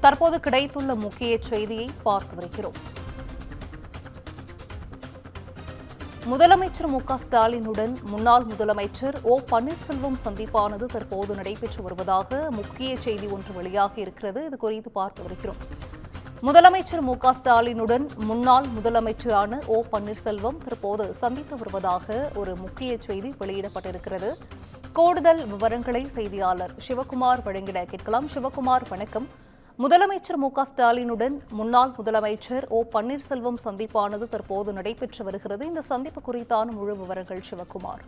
தற்போது கிடைத்துள்ள முக்கிய செய்தியை பார்த்து வருகிறோம். முதலமைச்சர் மு.க.ஸ்டாலினுடன் முன்னாள் முதலமைச்சர் ஓ பன்னீர்செல்வம் சந்திப்பானது தற்போது நடைபெற்று வருவதாக முக்கிய செய்தி ஒன்று வெளியாகி இருக்கிறது. இது குறித்து பார்த்து வருகிறோம். முதலமைச்சர் மு.க.ஸ்டாலினுடன் முன்னாள் முதலமைச்சரான ஓ பன்னீர்செல்வம் தற்போது சந்தித்து வருவதாக ஒரு முக்கிய செய்தி வெளியிடப்பட்டிருக்கிறது. கூடுதல் விவரங்களை செய்தியாளர் சிவகுமார் வழங்கிட கேட்கலாம். சிவகுமார், வணக்கம். முதலமைச்சர் மு.க.ஸ்டாலினுடன் முன்னாள் முதலமைச்சர் ஓ பன்னீர்செல்வம் சந்திப்பானது தற்போது நடைபெற்று வருகிறது. இந்த சந்திப்பு குறித்தான முழு விவரங்கள் சிவகுமார்.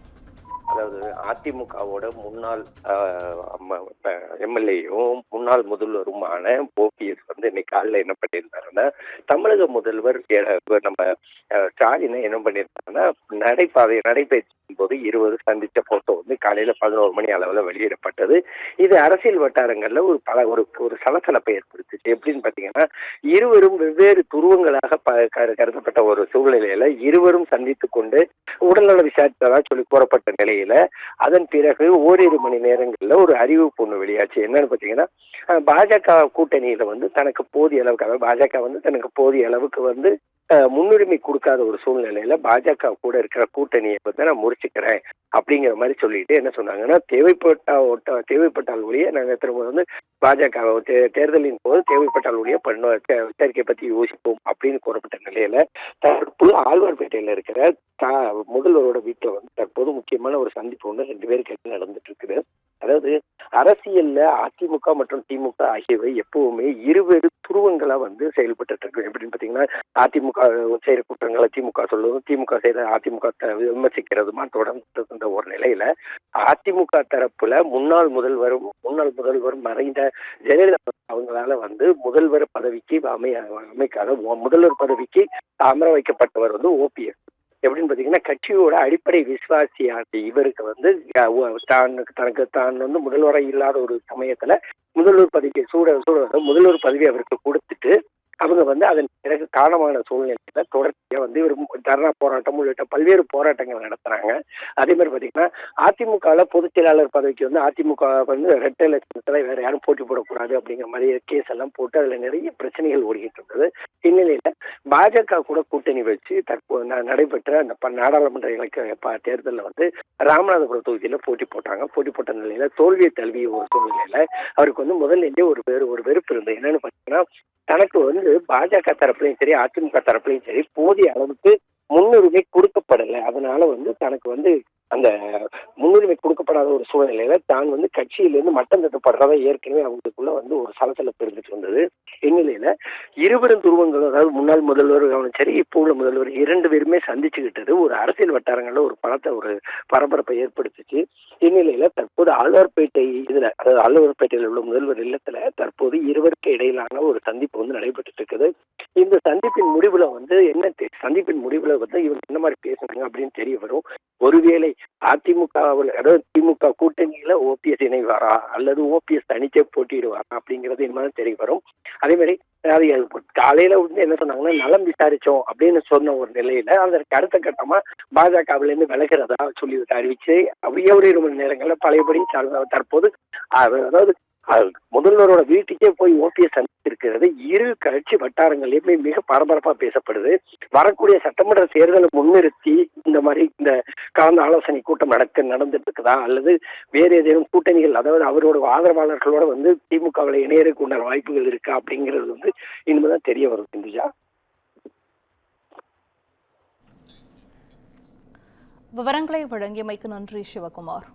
அதாவது அதிமுகவோட முன்னாள் எம்எல்ஏயும் முன்னாள் முதல்வருமான ஓபிஎஸ் இன்னைக்கு காலையில் என்ன பண்ணியிருந்தாருன்னா, தமிழக முதல்வர் நம்ம ஸ்டாலினை என்ன பண்ணியிருந்தாருன்னா, நடைபயிற்சியின் போது இருவரும் சந்தித்த போட்டோ காலையில 11 மணி அளவில் வெளியிடப்பட்டது. இது அரசியல் வட்டாரங்கள்ல ஒரு சலசலப்பை ஏற்படுத்துச்சு. எப்படின்னு பாத்தீங்கன்னா, இருவரும் வெவ்வேறு துருவங்களாக கருதப்பட்ட ஒரு சூழ்நிலையில இருவரும் சந்தித்துக் கொண்டு உடல்நல விசாரித்ததா சொல்லி கூறப்பட்ட நிலையில அதன் பிறகு ஓரிரு மணி நேரங்கள்ல ஒரு அறிவிப்பு ஒண்ணு வெளியாச்சு. என்னன்னு பாத்தீங்கன்னா, பாஜக கூட்டணியில தனக்கு போதிய அளவுக்கு, அதாவது பாஜக தனக்கு போதிய அளவுக்கு முன்னுரிமை கொடுக்காத ஒரு சூழ்நிலையில பாஜக கூட இருக்கிற கூட்டணியை நான் முறிச்சுக்கிறேன் அப்படிங்கிற மாதிரி சொல்லிட்டு என்ன சொன்னாங்கன்னா, தேவைப்பட்டால் ஒழிய நாங்க திரும்ப பாஜக தேர்தலின் போது தேவைப்பட்டால் ஒழிய விசாரிக்கை பத்தி யோசிப்போம் அப்படின்னு கூறப்பட்ட நிலையில தற்போது ஆழ்வார்பேட்டையில இருக்கிற முதல்வரோட வீட்டுல தற்போது முக்கியமான ஒரு சந்திப்பு 2 பேருக்கு நடந்துட்டு இருக்குது. அதாவது அரசியல்ல அதிமுக மற்றும் திமுக ஆகியவை எப்பவுமே இருவேறு துருவங்களா செயல்பட்டு இருக்கு. எப்படின்னு பாத்தீங்கன்னா, அதிமுக செய்யற குற்றங்களை திமுக சொல்லுவதும், திமுக செய்யற அதிமுக விமர்சிக்கிறதுமா தொடர்ந்து இருந்த ஒரு நிலையில அதிமுக தரப்புல முன்னாள் முதல்வர் மறைந்த ஜெயலலிதா அவங்களால முதல்வர் பதவிக்கு அமைக்காத முதல்வர் பதவிக்கு அமர வைக்கப்பட்டவர் ஓபிஎஸ். எப்படின்னு பாத்தீங்கன்னா, கட்சியோட அடிப்படை விசுவாசியான இவருக்கு தான் முதல்வராக இல்லாத ஒரு சமயத்துல முதல்வர் பதவிக்கு முதல்வர் பதவி அவருக்கு கொடுத்துட்டு அவங்க அதன் பிறகு காரணமான சூழ்நிலையில தொடர்ச்சியா இவர் தர்ணா போராட்டம் உள்ளிட்ட பல்வேறு போராட்டங்கள் நடத்துறாங்க. அதே மாதிரி பாத்தீங்கன்னா, அதிமுக பொதுச் செயலாளர் பதவிக்கு அதிமுக ரெட்டை இலட்சணத்துல வேற யாரும் போட்டி போடக்கூடாது அப்படிங்கிற மாதிரி கேஸ் எல்லாம் போட்டு அதுல நிறைய பிரச்சனைகள் ஓடிக்கிட்டு இருந்தது. இந்நிலையில பாஜக கூட கூட்டணி வச்சு தற்போது நடைபெற்ற அந்த நாடாளுமன்ற தேர்தலில் ராமநாதபுரம் தொகுதியில போட்டி போட்ட நிலையில தோல்வியை தழுவிய ஒரு சூழ்நிலையில அவருக்கு முதல்ல ஒரு வெறுப்பு இருந்தது. என்னன்னு பாத்தீங்கன்னா, தனக்கு பாஜக தரப்புலையும் சரி அதிமுக தரப்புலையும் சரி போதிய அளவுக்கு முன்னுரிமை கொடுக்கப்படலை. அதனால தனக்கு அந்த முன்னுரிமை கொடுக்கப்படாத ஒரு சூழ்நிலையில தான் கட்சியிலிருந்து மட்டம் தட்டப்படுறதா ஏற்கனவே அவங்களுக்குள்ள ஒரு சலசலப்பு இருந்துட்டு வந்தது. இந்நிலையில இருவரும் துருவங்களும், அதாவது முன்னாள் முதல்வர் சரி இப்போ உள்ள முதல்வர் 2 பேருமே சந்திச்சுக்கிட்டது ஒரு அரசியல் வட்டாரங்கள்ல ஒரு பரபரப்பை ஏற்படுத்துச்சு. இந்நிலையில தற்போது ஆழ்வார்பேட்டையில் உள்ள முதல்வர் இல்லத்துல தற்போது இருவருக்கு இடையிலான ஒரு சந்திப்பு நடைபெற்று இருக்குது. இந்த சந்திப்பின் முடிவுல இவங்க என்ன மாதிரி பேசுறாங்க அப்படின்னு தெரிய வரும். ஒருவேளை திமுக கூட்டணியில ஓபிஎஸ் இணைவாரா அல்லது ஓபிஎஸ் தனிச்சே போட்டியிடுவாரா அப்படிங்கிறது என்ன தெரிய வரும். அதே மாதிரி காலையில என்ன சொன்னாங்கன்னா, நலம் விசாரிச்சோம் அப்படின்னு சொன்ன ஒரு நிலையில அதற்கு அடுத்த கட்டமா பாஜகவில இருந்து விலகிறதா சொல்லி அறிவிச்சு அப்படியே ஒரு 2 மணி நேரங்கள்ல பழையபடி தற்போது அதாவது முதல்வரோட வீட்டுக்கே போய் ஓபிஎஸ் சந்திச்சிருக்கிறது இரு கட்சி வட்டாரங்களையுமே மிக பரபரப்பா பேசப்படுது. வரக்கூடிய சட்டமன்ற தேர்தலை முன்னிறுத்தி இந்த மாதிரி இந்த கலந்து ஆலோசனை கூட்டம் நடந்துட்டு இருக்குதா அல்லது வேற ஏதேனும் கூட்டணிகள், அதாவது அவரோட ஆதரவாளர்களோட திமுகவில் இணையறதுக்கு உண்டான வாய்ப்புகள் இருக்கா அப்படிங்கிறது இனிமேதான் தெரிய வரும். இந்துஜா, விவரங்களை வழங்கியமைக்கு நன்றி சிவகுமார்.